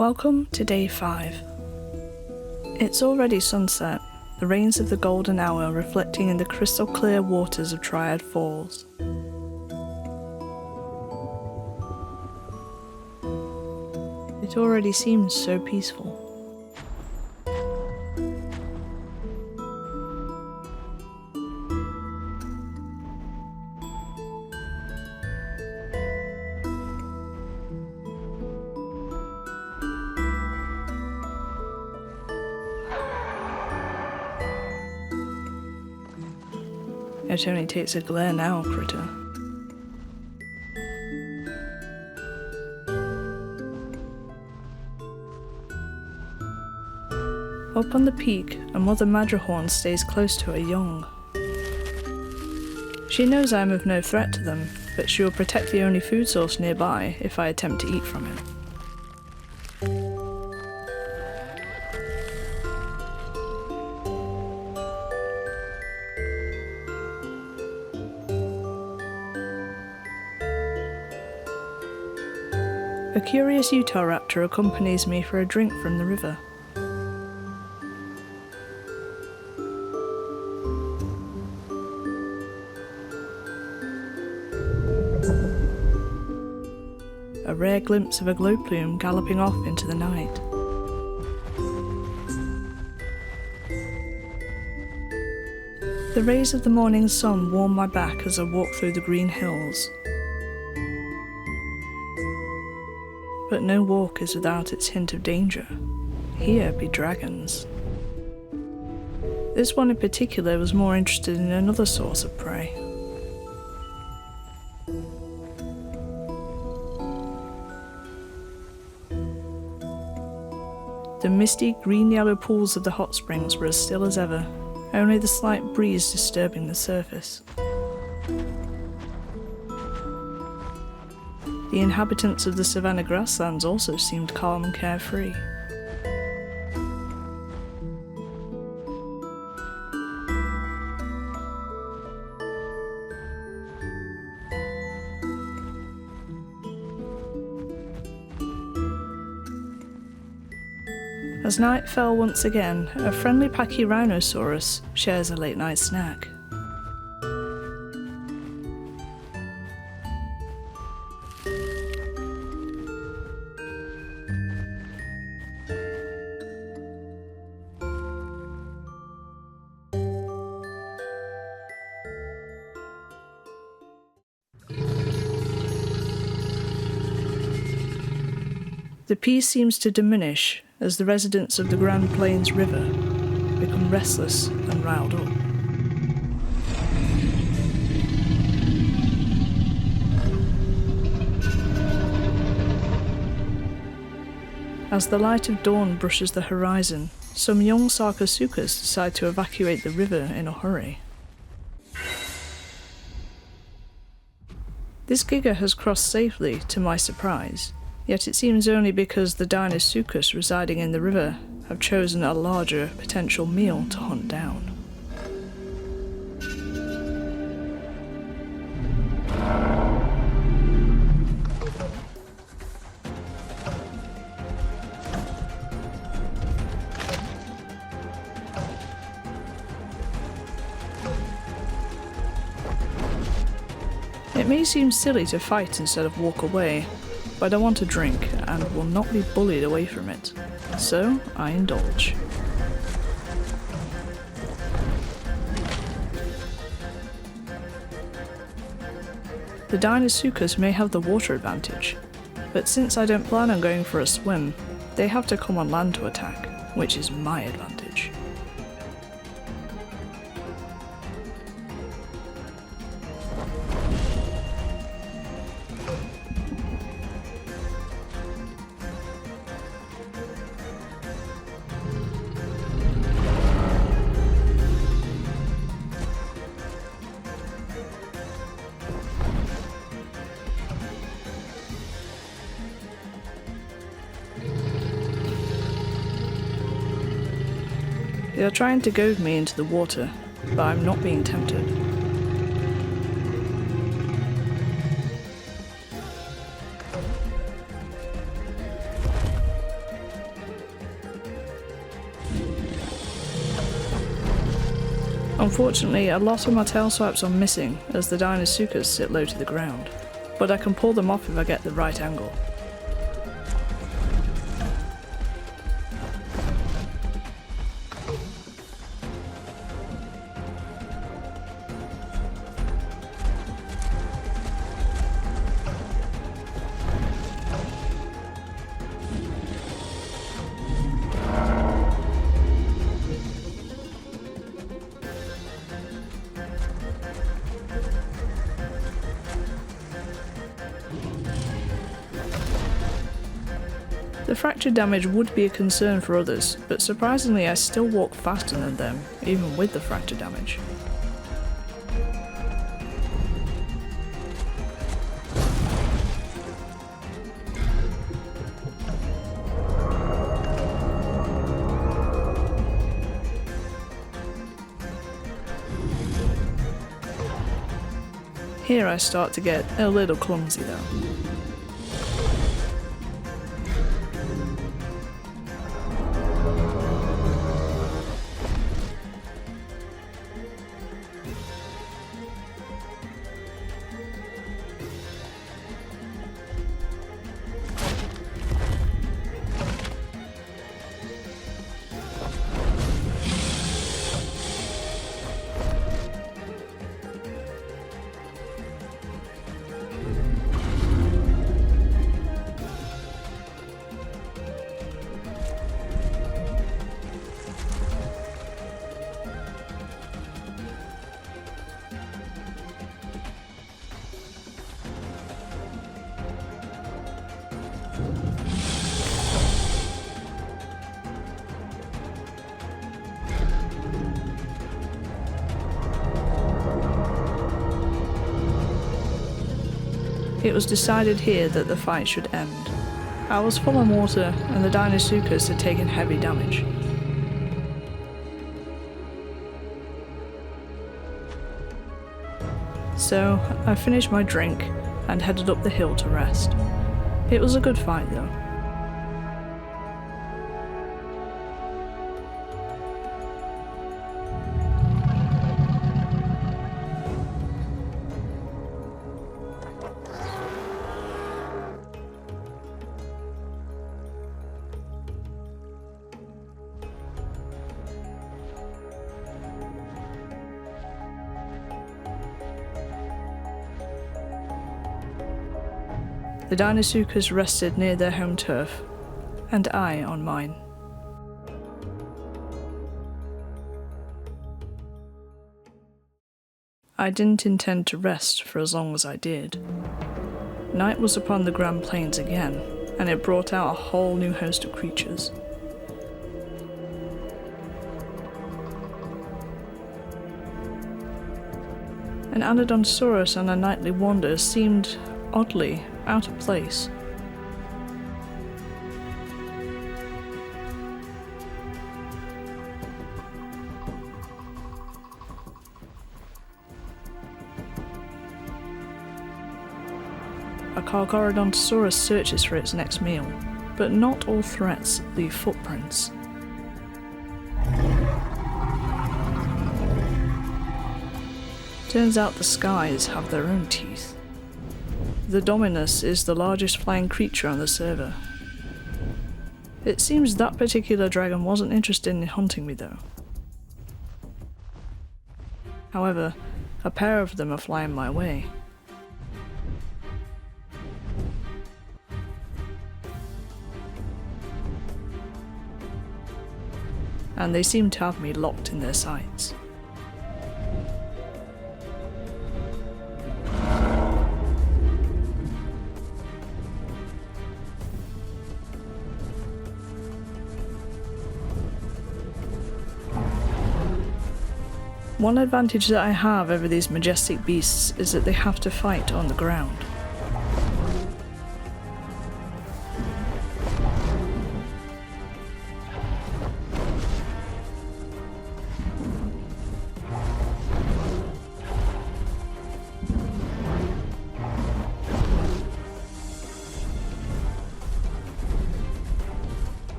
Welcome to day 5. It's already sunset, the rains of the golden hour reflecting in the crystal clear waters of Triad Falls. It already seems so peaceful. It only takes a glare now, critter. Up on the peak, a mother madrehorn stays close to her young. She knows I am of no threat to them, but she will protect the only food source nearby if I attempt to eat from it. A curious Utahraptor accompanies me for a drink from the river. A rare glimpse of a glow plume galloping off into the night. The rays of the morning sun warm my back as I walk through the green hills. But no walk is without its hint of danger. Here be dragons. This one in particular was more interested in another source of prey. The misty green-yellow pools of the hot springs were as still as ever, only the slight breeze disturbing the surface. The inhabitants of the Savannah grasslands also seemed calm and carefree. As night fell once again, a friendly Pachyrhinosaurus shares a late-night snack. The peace seems to diminish as the residents of the Grand Plains River become restless and riled up. As the light of dawn brushes the horizon, some young Sarcosuchus decide to evacuate the river in a hurry. This giga has crossed safely, to my surprise. Yet it seems only because the Dinosaur residing in the river have chosen a larger potential meal to hunt down. It may seem silly to fight instead of walk away, but I want a drink and will not be bullied away from it, so I indulge. The Dinosaurs may have the water advantage, but since I don't plan on going for a swim, they have to come on land to attack, which is my advantage. They are trying to goad me into the water, but I'm not being tempted. Unfortunately, a lot of my tail swipes are missing as the Dinosuchus sit low to the ground, but I can pull them off if I get the right angle. The fracture damage would be a concern for others, but surprisingly I still walk faster than them, even with the fracture damage. Here I start to get a little clumsy though. It was decided here that the fight should end. I was full on water and the Dinosuchus had taken heavy damage. So I finished my drink and headed up the hill to rest. It was a good fight though. The Dinosuchus rested near their home turf, and I on mine. I didn't intend to rest for as long as I did. Night was upon the Grand Plains again, and it brought out a whole new host of creatures. An Anodontosaurus on a nightly wander seemed oddly out of place. A Carcharodontosaurus searches for its next meal, but not all threats leave footprints. Turns out the skies have their own teeth. The Dominus is the largest flying creature on the server. It seems that particular dragon wasn't interested in hunting me though. However, a pair of them are flying my way. And they seem to have me locked in their sights. One advantage that I have over these majestic beasts is that they have to fight on the ground.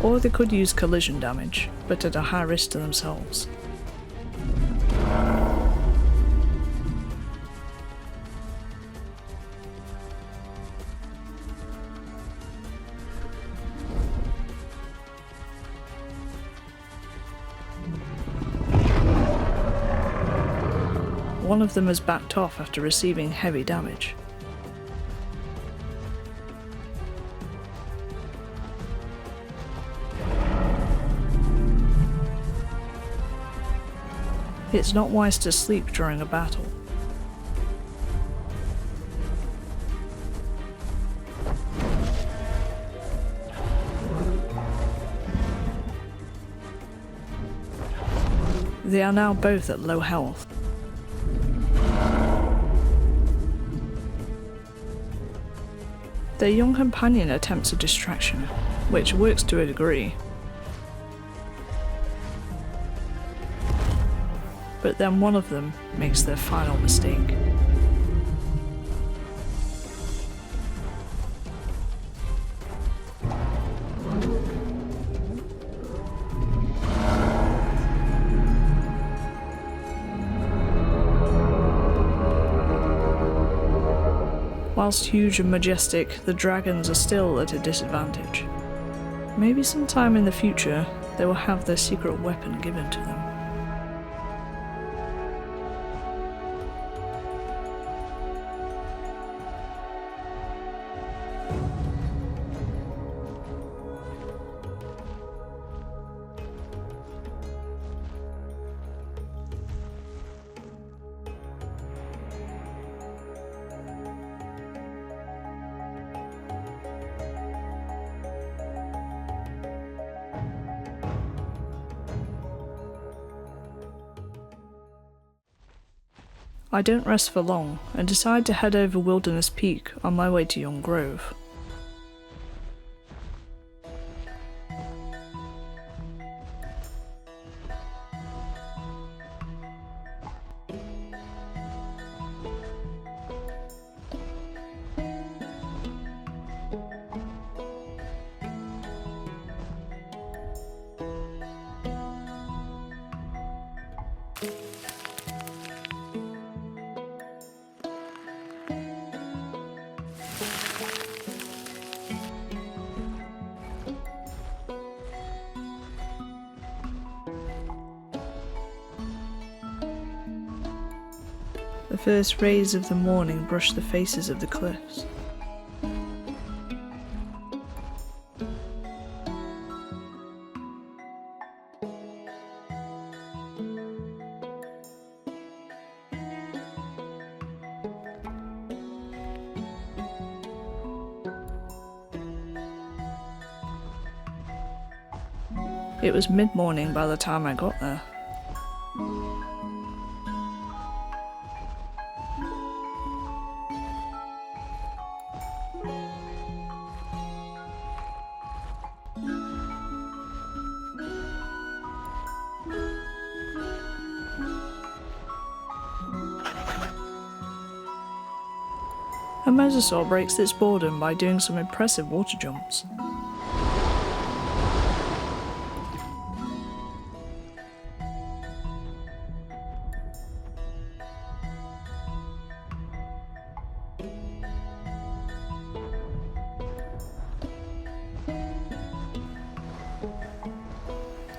Or they could use collision damage, but at a high risk to themselves. One of them has backed off after receiving heavy damage. It's not wise to sleep during a battle. They are now both at low health. Their young companion attempts a distraction, which works to a degree. But then one of them makes their final mistake. Whilst huge and majestic, the dragons are still at a disadvantage. Maybe sometime in the future, they will have their secret weapon given to them. I don't rest for long and decide to head over Wilderness Peak on my way to Young Grove. The first rays of the morning brush the faces of the cliffs. It was mid-morning by the time I got there. A mosasaur breaks its boredom by doing some impressive water jumps.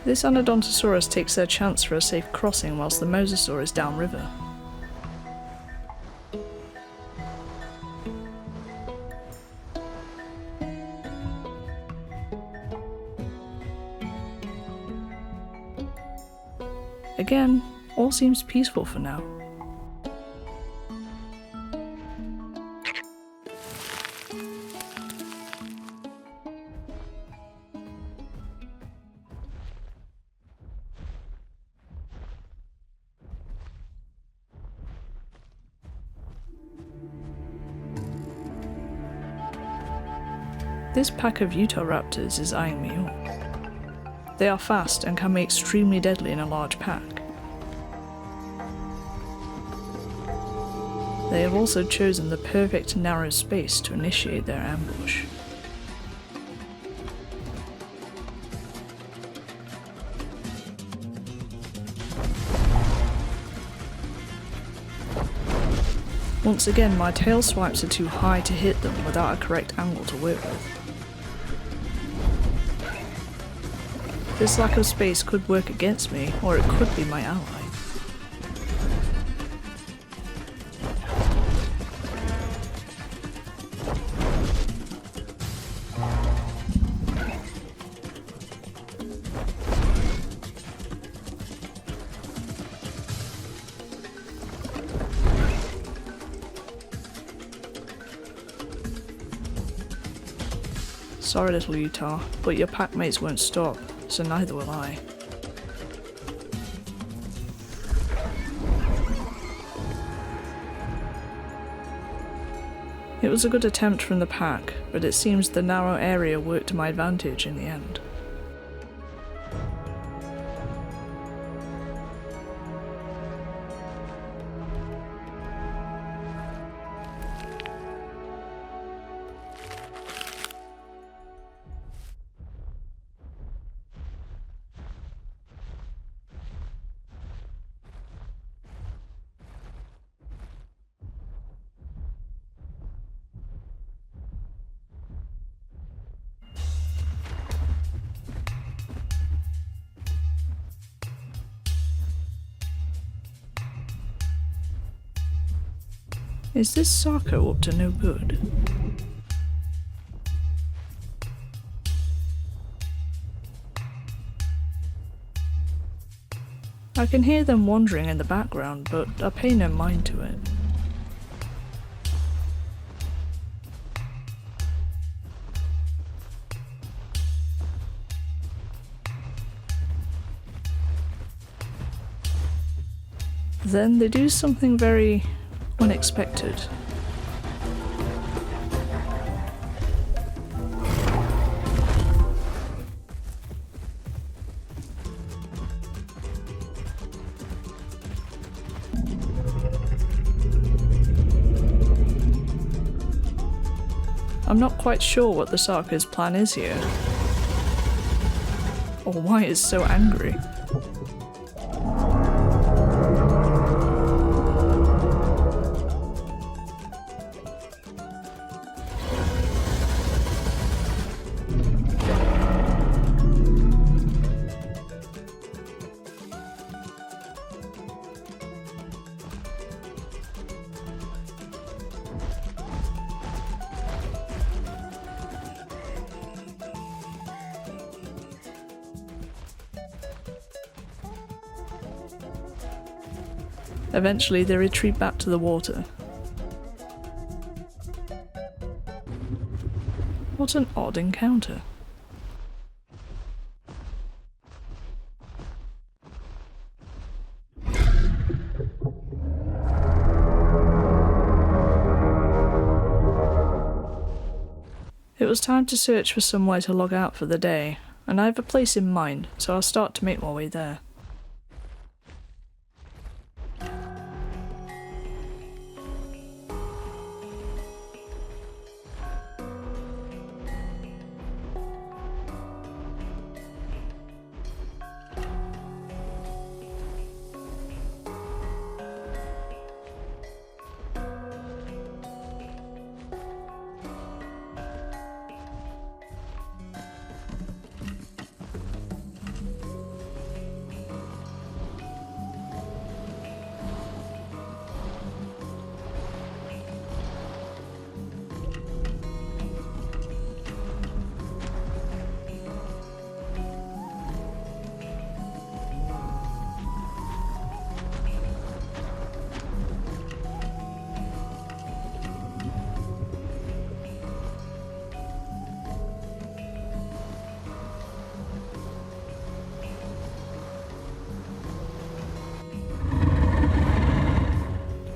This Anodontosaurus takes their chance for a safe crossing whilst the mosasaur is downriver. Again, all seems peaceful for now. This pack of Utahraptors is eyeing me up. They are fast and can be extremely deadly in a large pack. They have also chosen the perfect narrow space to initiate their ambush. Once again, my tail swipes are too high to hit them without a correct angle to work with. This lack of space could work against me, or it could be my ally. Sorry, little Utah, but your packmates won't stop, so neither will I. It was a good attempt from the pack, but it seems the narrow area worked to my advantage in the end. Is this Sarko up to no good? I can hear them wandering in the background, but I pay no mind to it. Then they do something very unexpected. I'm not quite sure what the Sarko's plan is here, or why it's so angry. Eventually they retreat back to the water. What an odd encounter. It was time to search for somewhere to log out for the day, and I have a place in mind, so I'll start to make my way there.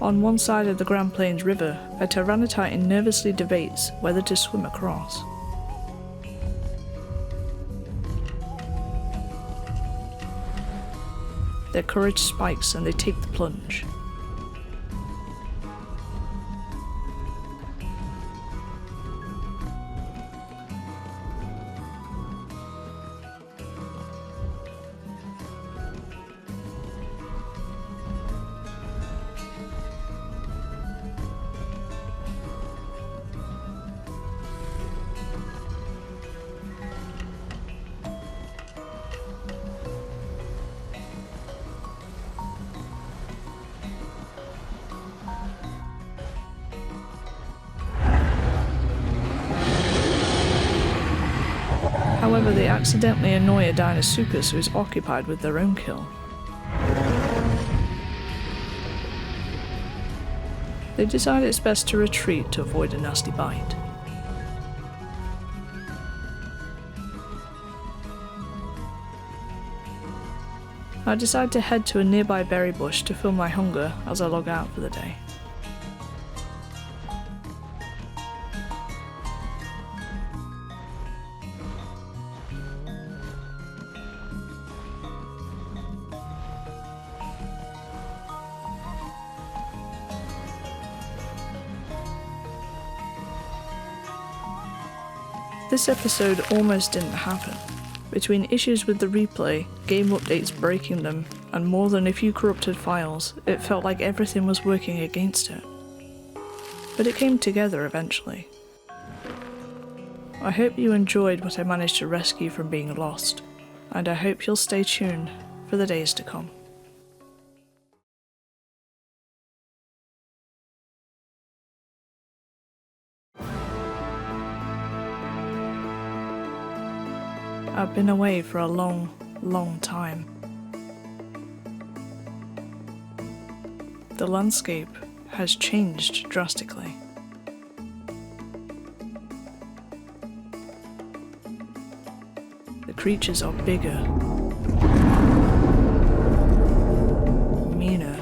On one side of the Grand Plains River, a Tyranitar nervously debates whether to swim across. Their courage spikes and they take the plunge. However, they accidentally annoy a Dinosaur who is occupied with their own kill. They decide it's best to retreat to avoid a nasty bite. I decide to head to a nearby berry bush to fill my hunger as I log out for the day. This episode almost didn't happen. Between issues with the replay, game updates breaking them, and more than a few corrupted files, it felt like everything was working against it. But it came together eventually. I hope you enjoyed what I managed to rescue from being lost, and I hope you'll stay tuned for the days to come. I've been away for a long time. The landscape has changed drastically. The creatures are bigger, meaner,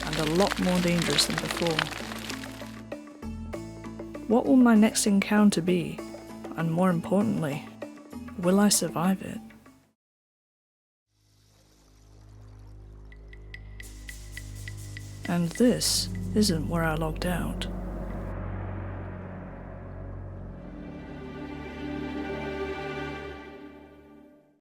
and a lot more dangerous than before. What will my next encounter be? And more importantly, will I survive it? And this isn't where I logged out.